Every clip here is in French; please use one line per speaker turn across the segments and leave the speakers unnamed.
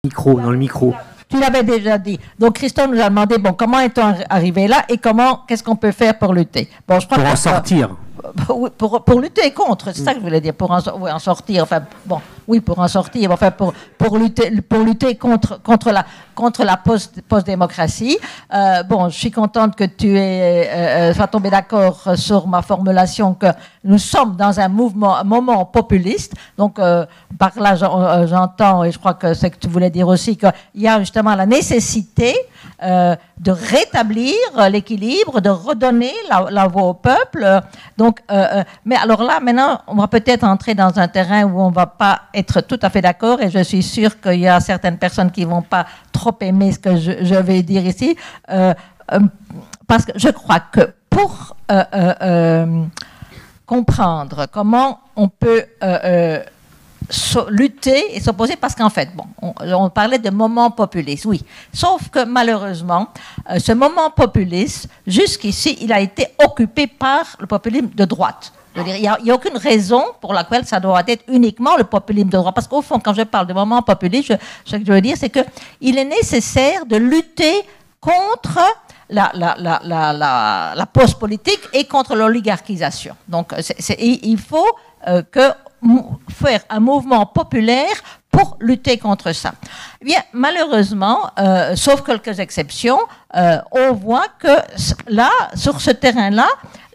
Dans le micro.
Tu l'avais déjà dit. Donc Christophe nous a demandé, bon, comment est-on arrivé là et qu'est-ce qu'on peut faire pour lutter? Bon, je crois
pour en sortir.
Pour lutter contre, c'est ça que je voulais dire, pour en sortir, enfin, bon, oui, pour en sortir, enfin, pour lutter contre la post-démocratie. Bon, je suis contente que tu sois tombé d'accord sur ma formulation que nous sommes dans un moment populiste. Donc, par là, j'entends, et je crois que c'est que tu voulais dire aussi, qu'il y a justement la nécessité de rétablir l'équilibre, de redonner la voix au peuple. Donc, mais alors là, maintenant, on va peut-être entrer dans un terrain où on ne va pas être tout à fait d'accord, et je suis sûre qu'il y a certaines personnes qui ne vont pas trop aimer ce que je vais dire ici, parce que je crois que pour comprendre comment on peut lutter et s'opposer, parce qu'en fait, bon, on parlait de moment populiste, oui. Sauf que malheureusement, ce moment populiste, jusqu'ici, il a été occupé par le populisme de droite. Je veux dire, il n'y a aucune raison pour laquelle ça doit être uniquement le populisme de droite. Parce qu'au fond, quand je parle de moment populiste, ce que je veux dire, c'est qu'il est nécessaire de lutter contre la post-politique et contre l'oligarchisation. Donc, il faut faire un mouvement populaire pour lutter contre ça. Eh bien, malheureusement, sauf quelques exceptions, on voit que là, sur ce terrain-là,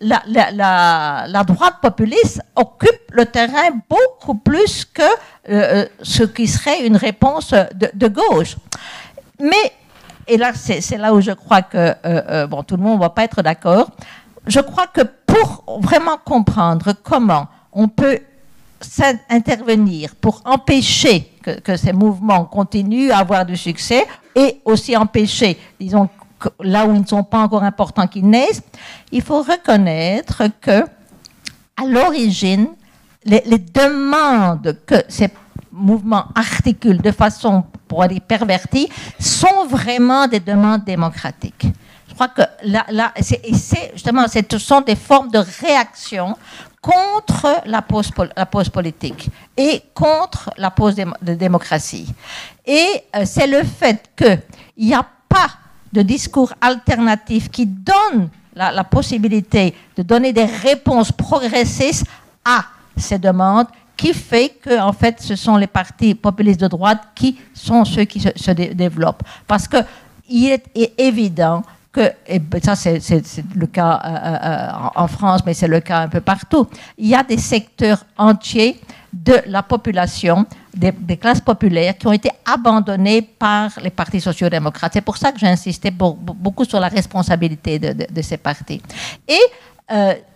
la droite populiste occupe le terrain beaucoup plus que ce qui serait une réponse de gauche. Mais, et là, c'est là où je crois que, bon, tout le monde ne va pas être d'accord, je crois que pour vraiment comprendre comment on peut intervenir pour empêcher que ces mouvements continuent à avoir du succès et aussi empêcher, disons, là où ils ne sont pas encore importants qu'ils naissent, il faut reconnaître que à l'origine, les demandes que ces mouvements articulent de façon, pour dire, pervertie, sont vraiment des demandes démocratiques. Je crois que là justement, ce sont des formes de réaction contre la pause politique et contre la pause de démocratie. Et c'est le fait qu'il n'y a pas de discours alternatif qui donne la possibilité de donner des réponses progressistes à ces demandes qui fait que, en fait, ce sont les partis populistes de droite qui sont ceux qui se développent. Parce qu'il est évident que, et ça c'est le cas en France, mais c'est le cas un peu partout, il y a des secteurs entiers de la population, des classes populaires qui ont été abandonnés par les partis sociaux-démocrates. C'est pour ça que j'ai insisté beaucoup sur la responsabilité de ces partis. Et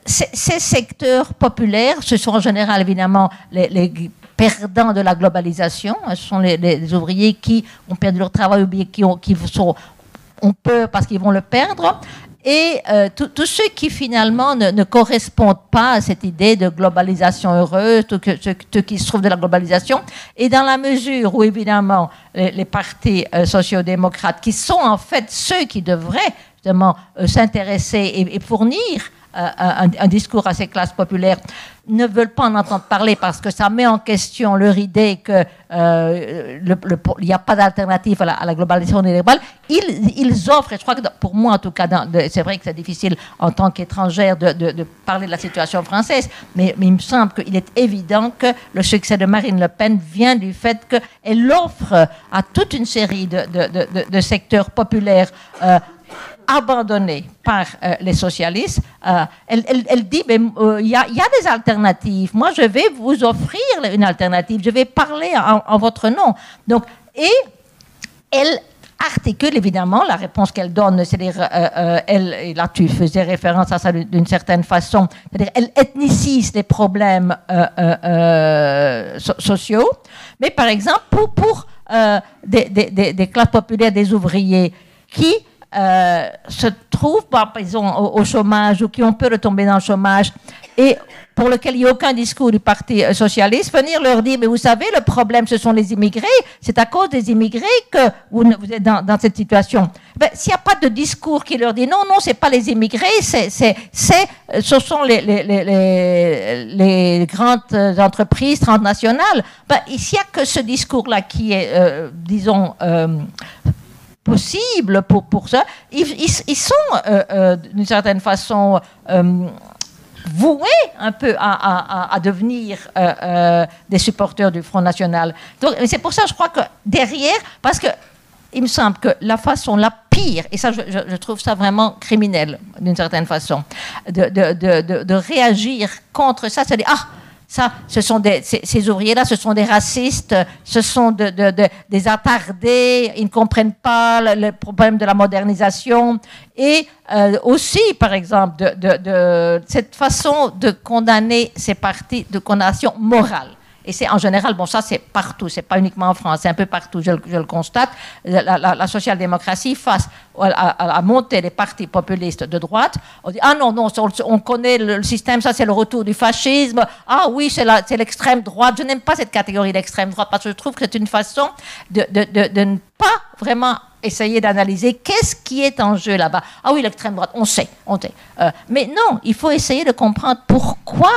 ces secteurs populaires, ce sont en général évidemment les perdants de la globalisation, ce sont les ouvriers qui ont perdu leur travail ou qui ont peur parce qu'ils vont le perdre. Et tous ceux qui finalement ne correspondent pas à cette idée de globalisation heureuse, ceux qui se trouvent de la globalisation, et dans la mesure où évidemment les partis sociaux-démocrates, qui sont en fait ceux qui devraient justement s'intéresser et fournir un discours à ces classes populaires, ne veulent pas en entendre parler parce que ça met en question leur idée qu'il n'y a pas d'alternative à la globalisation néolibérale. Ils offrent, et je crois que pour moi en tout cas, c'est vrai que c'est difficile en tant qu'étrangère de parler de la situation française, mais il me semble qu'il est évident que le succès de Marine Le Pen vient du fait qu'elle offre à toute une série de secteurs populaires abandonnée par les socialistes, elle dit, il y a des alternatives. Moi, je vais vous offrir une alternative. Je vais parler en votre nom. Donc, et elle articule évidemment la réponse qu'elle donne, c'est-à-dire, et là tu faisais référence à ça d'une certaine façon, c'est-à-dire elle ethnicise les problèmes sociaux, mais par exemple pour des classes populaires, des ouvriers qui se trouvent, par exemple, au chômage ou qui ont peur de tomber dans le chômage et pour lequel il n'y a aucun discours du Parti socialiste, venir leur dire, mais vous savez, le problème, ce sont les immigrés, c'est à cause des immigrés que vous êtes dans cette situation. Ben, s'il n'y a pas de discours qui leur dit, non, non, c'est pas les immigrés, ce sont les grandes entreprises transnationales, ben, s'il n'y a que ce discours-là qui est, disons, possible pour ça, ils sont, d'une certaine façon, voués un peu à devenir des supporters du Front National. Donc, c'est pour ça, je crois que derrière, parce que il me semble que la façon la pire, et ça, je trouve ça vraiment criminel, d'une certaine façon, de réagir contre ça, c'est-à-dire, ça, ce sont ces ouvriers-là, ce sont des racistes, ce sont des attardés, ils ne comprennent pas le problème de la modernisation. Et aussi, par exemple, de cette façon de condamner ces partis de condamnation morale. Et c'est en général, bon, ça c'est partout, c'est pas uniquement en France, c'est un peu partout, je le constate. La social-démocratie face à la montée des partis populistes de droite, on dit, ah non, non, on connaît le système, ça c'est le retour du fascisme, ah oui, c'est l'extrême droite. Je n'aime pas cette catégorie d'extrême droite parce que je trouve que c'est une façon de ne pas vraiment essayer d'analyser qu'est-ce qui est en jeu là-bas. Ah oui, l'extrême droite, on sait. Mais non, il faut essayer de comprendre pourquoi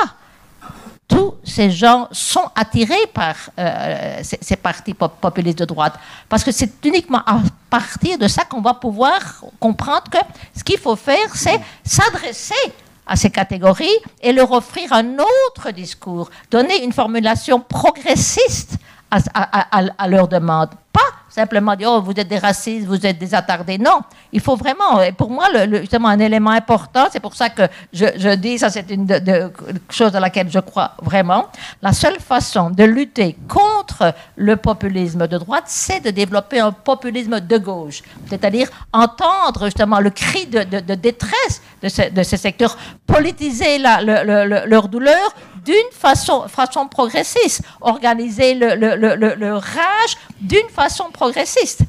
tous ces gens sont attirés par ces partis populistes de droite. Parce que c'est uniquement à partir de ça qu'on va pouvoir comprendre que ce qu'il faut faire, c'est s'adresser à ces catégories et leur offrir un autre discours, donner une formulation progressiste à leur demande. Pas simplement dire, oh, vous êtes des racistes, vous êtes des attardés. Non, il faut vraiment, et pour moi, justement, un élément important, c'est pour ça que je dis, ça c'est une chose à laquelle je crois vraiment, la seule façon de lutter contre le populisme de droite, c'est de développer un populisme de gauche, c'est-à-dire entendre justement le cri de détresse de ces secteurs, politiser leur douleur d'une façon progressiste, organiser le rage d'une façon progressiste.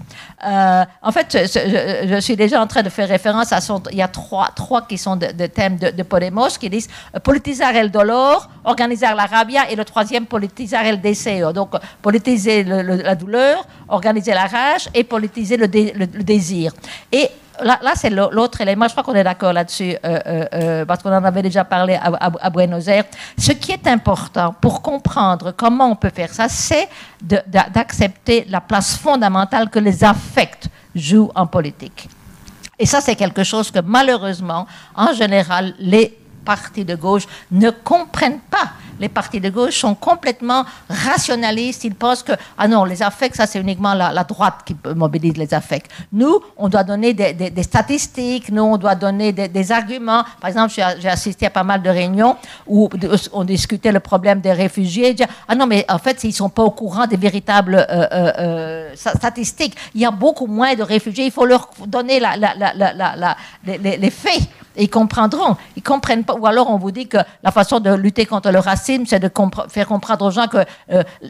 En fait, je suis déjà en train de faire référence à il y a trois qui sont des thèmes de Podemos qui disent politisar el dolor, organizar la rabia et le troisième politisar el deseo. Donc politiser la douleur, organiser la rage et politiser le désir. Et là, c'est l'autre élément. Je crois qu'on est d'accord là-dessus, parce qu'on en avait déjà parlé à Buenos Aires. Ce qui est important pour comprendre comment on peut faire ça, c'est d'accepter la place fondamentale que les affects jouent en politique. Et ça, c'est quelque chose que malheureusement, en général, les partis de gauche ne comprennent pas. Les partis de gauche sont complètement rationalistes. Ils pensent que, ah non, les affects, ça c'est uniquement la droite qui mobilise les affects. Nous, on doit donner des statistiques, nous, on doit donner des arguments. Par exemple, j'ai assisté à pas mal de réunions où on discutait le problème des réfugiés. Ah non, mais en fait, ils ne sont pas au courant des véritables statistiques. Il y a beaucoup moins de réfugiés. Il faut leur donner les faits. Et ils comprendront. Ils comprennent pas. Ou alors on vous dit que la façon de lutter contre le racisme, c'est de faire comprendre aux gens que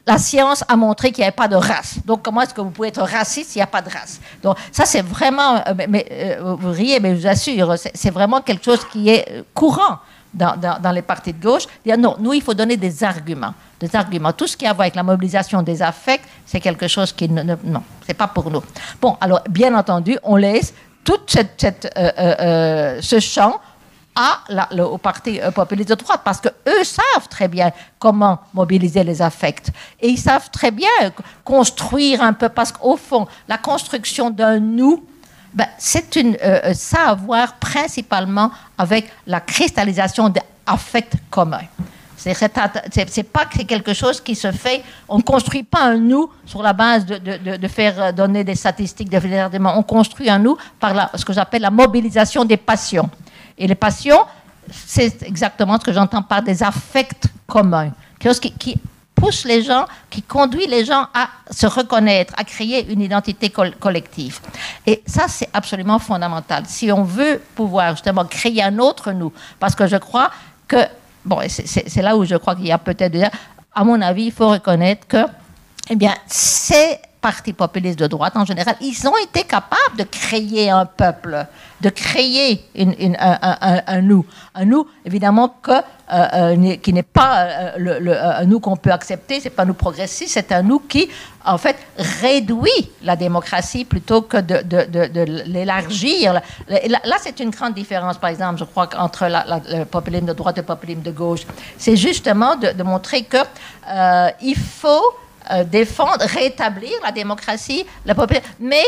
la science a montré qu'il n'y avait pas de race. Donc comment est-ce que vous pouvez être raciste s'il n'y a pas de race? Donc ça c'est vraiment, vous riez, mais je vous assure, c'est vraiment quelque chose qui est courant dans les partis de gauche. Dire non, nous il faut donner des arguments. Tout ce qui a à voir avec la mobilisation des affects, c'est quelque chose qui non, c'est pas pour nous. Bon, alors bien entendu, on laisse tout ce champ au parti populiste de droite, parce qu'eux savent très bien comment mobiliser les affects. Et ils savent très bien construire un peu, parce qu'au fond, la construction d'un nous, c'est ça à voir principalement avec la cristallisation d'affects communs. C'est pas quelque chose qui se fait. On ne construit pas un nous sur la base de faire donner des statistiques. On construit un nous par ce que j'appelle la mobilisation des passions. Et les passions, c'est exactement ce que j'entends par des affects communs. Quelque chose qui pousse les gens, qui conduit les gens à se reconnaître, à créer une identité collective. Et ça, c'est absolument fondamental. Si on veut pouvoir justement créer un autre nous, parce que je crois que bon, c'est là où je crois qu'il y a peut-être déjà, à mon avis, il faut reconnaître que, eh bien, c'est partis populistes de droite en général, ils ont été capables de créer un peuple, de créer un nous. Un nous, évidemment, qui n'est pas un nous qu'on peut accepter, c'est pas un nous progressiste, c'est un nous qui, en fait, réduit la démocratie plutôt que de l'élargir. Là, c'est une grande différence, par exemple, je crois, entre le populisme de droite et le populisme de gauche. C'est justement de montrer que il faut défendre, rétablir la démocratie, mais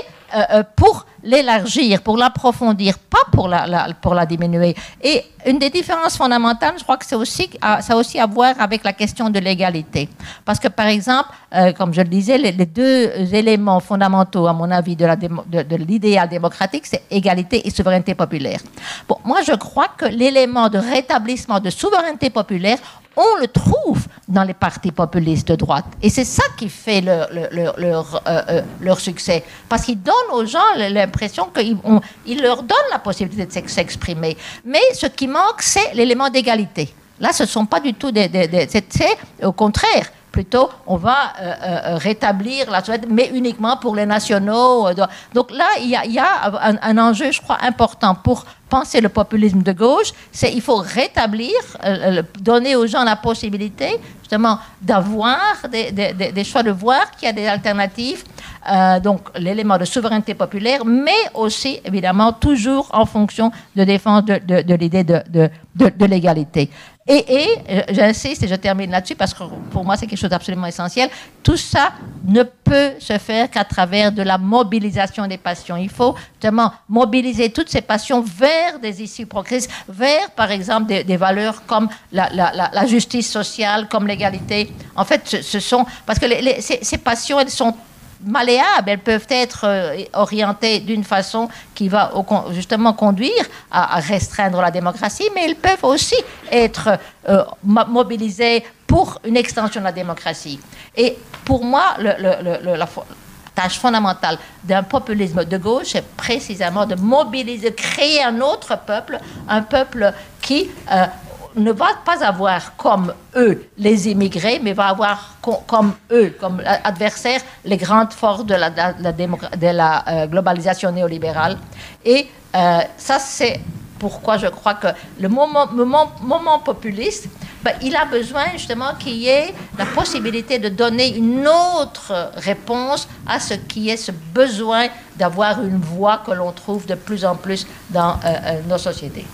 pour l'élargir, pour l'approfondir, pas pour la diminuer. Et une des différences fondamentales, je crois que ça a aussi à voir avec la question de l'égalité. Parce que, par exemple, comme je le disais, les deux éléments fondamentaux, à mon avis, de l'idéal démocratique, c'est égalité et souveraineté populaire. Bon, moi, je crois que l'élément de rétablissement de souveraineté populaire, on le trouve dans les partis populistes de droite. Et c'est ça qui fait leur succès. Parce qu'ils donnent aux gens l'impression qu'ils leur donnent la possibilité de s'exprimer. Mais ce qui manque, c'est l'élément d'égalité. Là, ce ne sont pas du tout c'est au contraire. Plutôt, on va rétablir la souveraineté, mais uniquement pour les nationaux. Donc là, il y a un enjeu, je crois, important pour penser le populisme de gauche. Il faut rétablir, donner aux gens la possibilité, justement, d'avoir des choix, de voir qu'il y a des alternatives. Donc, l'élément de souveraineté populaire, mais aussi, évidemment, toujours en fonction de défense de l'idée de l'égalité. Et j'insiste et je termine là-dessus parce que pour moi c'est quelque chose d'absolument essentiel. Tout ça ne peut se faire qu'à travers de la mobilisation des passions. Il faut justement mobiliser toutes ces passions vers des issues progressistes, vers par exemple des valeurs comme la justice sociale, comme l'égalité. En fait, ce sont parce que ces passions, elles sont malléables, elles peuvent être orientées d'une façon qui va justement conduire à restreindre la démocratie, mais elles peuvent aussi être mobilisées pour une extension de la démocratie. Et pour moi, la tâche fondamentale d'un populisme de gauche, c'est précisément de mobiliser, de créer un autre peuple, un peuple qui ne va pas avoir comme eux les immigrés, mais va avoir comme eux, comme adversaires, les grandes forces de la globalisation néolibérale. Et ça, c'est pourquoi je crois que le moment populiste, il a besoin justement qu'il y ait la possibilité de donner une autre réponse à ce qui est ce besoin d'avoir une voix que l'on trouve de plus en plus dans nos sociétés.